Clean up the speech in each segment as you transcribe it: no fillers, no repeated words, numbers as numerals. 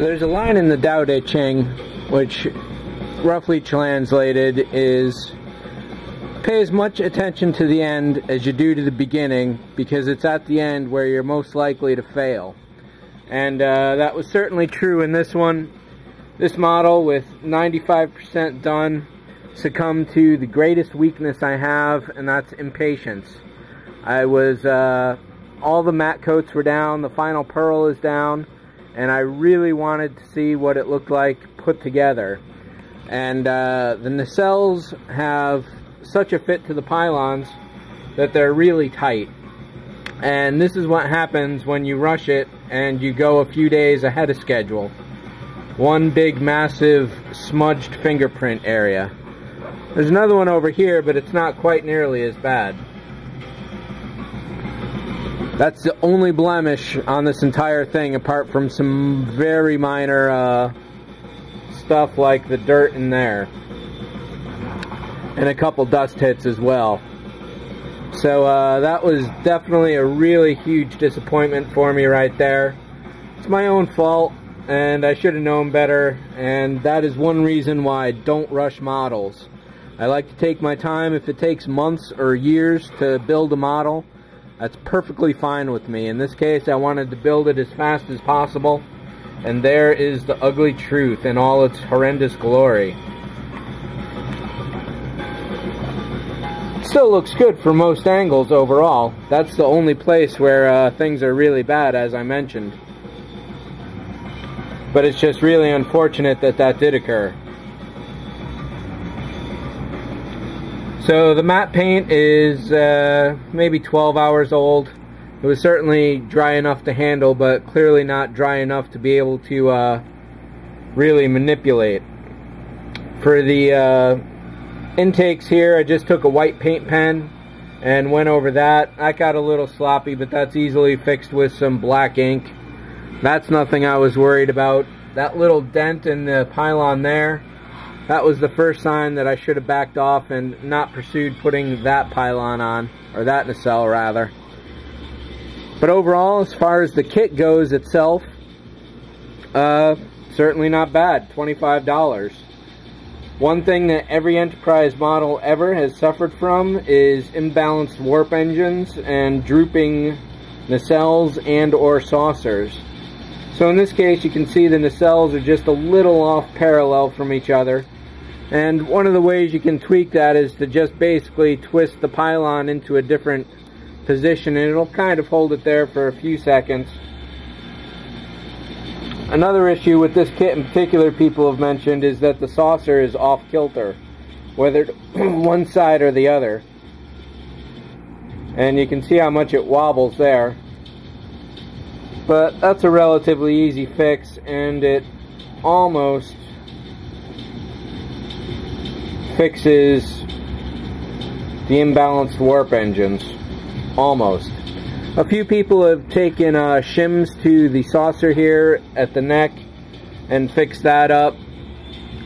There's a line in the Tao Te Ching, which roughly translated is, pay as much attention to the end as you do to the beginning, because it's at the end where you're most likely to fail. And that was certainly true in this one. This model, with 95% done, succumbed to the greatest weakness I have, and that's impatience. I was, all the matte coats were down, the final pearl is down, and I really wanted to see what it looked like put together. And the nacelles have such a fit to the pylons that they're really tight. And this is what happens when you rush it and you go a few days ahead of schedule. One big massive smudged fingerprint area. There's another one over here, but it's not quite nearly as bad. That's the only blemish on this entire thing, apart from some very minor stuff like the dirt in there. And a couple dust hits as well. So that was definitely a really huge disappointment for me right there. It's my own fault, and I should have known better, and that is one reason why I don't rush models. I like to take my time. If it takes months or years to build a model, that's perfectly fine with me. In this case, I wanted to build it as fast as possible, and there is the ugly truth in all its horrendous glory. Still looks good for most angles overall. That's the only place where things are really bad, as I mentioned. But it's just really unfortunate that that did occur. So the matte paint is maybe 12 hours old. It was certainly dry enough to handle, but clearly not dry enough to be able to really manipulate. For the intakes here, I just took a white paint pen and went over that. That got a little sloppy, but that's easily fixed with some black ink. That's nothing I was worried about. That little dent in the pylon there, that was the first sign that I should have backed off and not pursued putting that pylon on, or that nacelle rather. But overall, as far as the kit goes itself, certainly not bad. $25. One thing that every Enterprise model ever has suffered from is imbalanced warp engines and drooping nacelles and or saucers. So in this case, you can see the nacelles are just a little off parallel from each other. And one of the ways you can tweak that is to just basically twist the pylon into a different position, and it'll kind of hold it there for a few seconds. Another issue with this kit in particular people have mentioned is that the saucer is off kilter, whether one side or the other. And you can see how much it wobbles there. But that's a relatively easy fix, and it almost fixes the imbalanced warp engines. Almost. A few people have taken shims to the saucer here at the neck and fixed that up.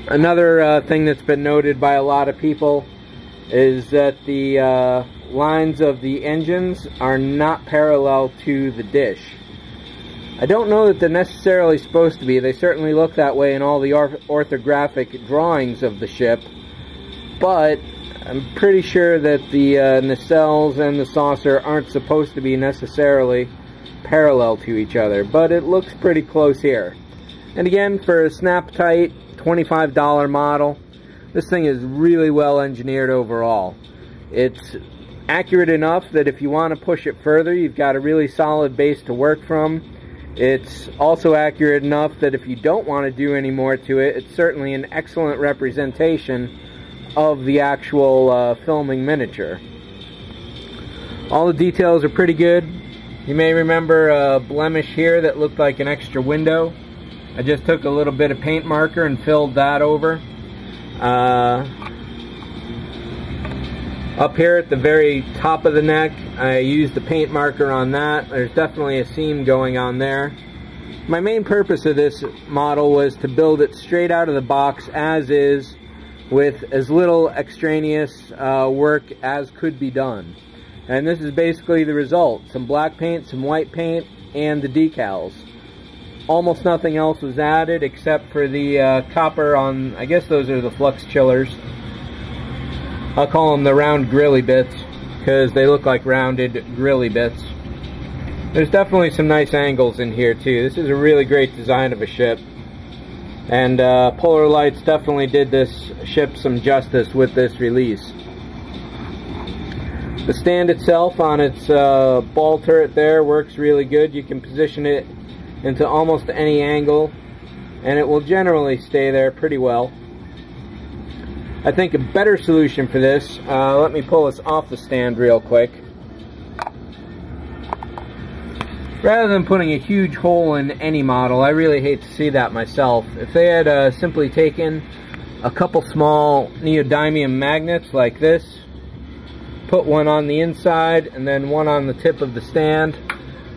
Another thing that's been noted by a lot of people is that the lines of the engines are not parallel to the dish. I don't know that they're necessarily supposed to be. They certainly look that way in all the orthographic drawings of the ship, but I'm pretty sure that the nacelles and the saucer aren't supposed to be necessarily parallel to each other, but it looks pretty close here. And again, for a snap-tight $25 model, this thing is really well engineered overall. It's accurate enough that if you want to push it further, you've got a really solid base to work from. It's also accurate enough that if you don't want to do any more to it, it's certainly an excellent representation of the actual filming miniature. All the details are pretty good. You may remember a blemish here that looked like an extra window. I just took a little bit of paint marker and filled that over. Up here at the very top of the neck, I used the paint marker on that. There's definitely a seam going on there. My main purpose of this model was to build it straight out of the box as is, with as little extraneous work as could be done. And this is basically the result. Some black paint, some white paint, and the decals. Almost nothing else was added except for the copper on, I guess those are the flux chillers. I'll call them the round grilly bits because they look like rounded grilly bits. There's definitely some nice angles in here too. This is a really great design of a ship. And Polar Lights definitely did this ship some justice with this release. The stand itself on its ball turret there works really good. You can position it into almost any angle and it will generally stay there pretty well. I think a better solution for this, let me pull this off the stand real quick. Rather than putting a huge hole in any model, I really hate to see that myself. If they had simply taken a couple small neodymium magnets like this, put one on the inside and then one on the tip of the stand,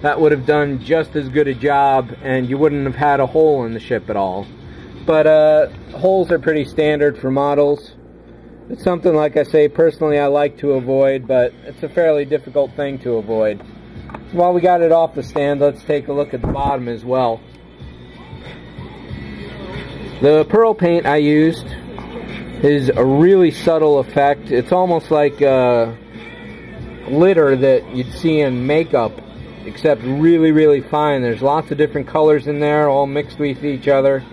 that would have done just as good a job and you wouldn't have had a hole in the ship at all. But holes are pretty standard for models. It's something, like I say, personally I like to avoid, but it's a fairly difficult thing to avoid. While we got it off the stand, let's take a look at the bottom as well. The pearl paint I used is a really subtle effect. It's almost like glitter that you'd see in makeup, except really, really fine. There's lots of different colors in there, all mixed with each other.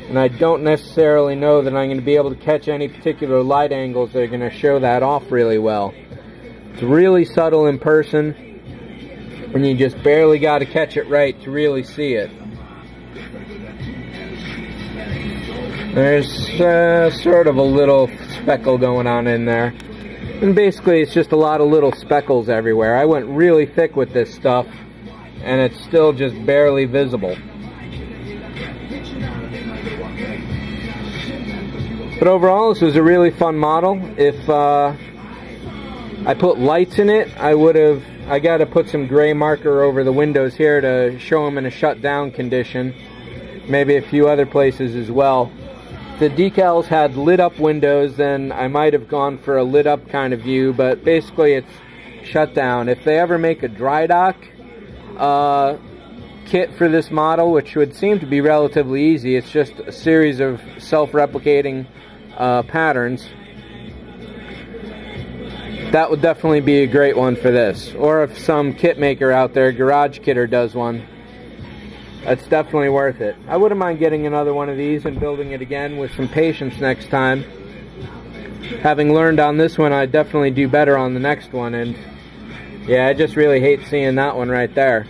And I don't necessarily know that I'm going to be able to catch any particular light angles that are going to show that off really well. It's really subtle in person, and you just barely got to catch it right to really see it. There's sort of a little speckle going on in there. And basically it's just a lot of little speckles everywhere. I went really thick with this stuff, and it's still just barely visible. But overall, this was a really fun model. If I put lights in it, I got to put some gray marker over the windows here to show them in a shut down condition. Maybe a few other places as well. If the decals had lit up windows, then I might have gone for a lit up kind of view, but basically it's shut down. If they ever make a dry dock kit for this model, which would seem to be relatively easy, it's just a series of self-replicating patterns, that would definitely be a great one for this. Or if some kit maker out there, Garage Kitter, does one, that's definitely worth it. I wouldn't mind getting another one of these and building it again with some patience next time. Having learned on this one, I'd definitely do better on the next one, and yeah, I just really hate seeing that one right there.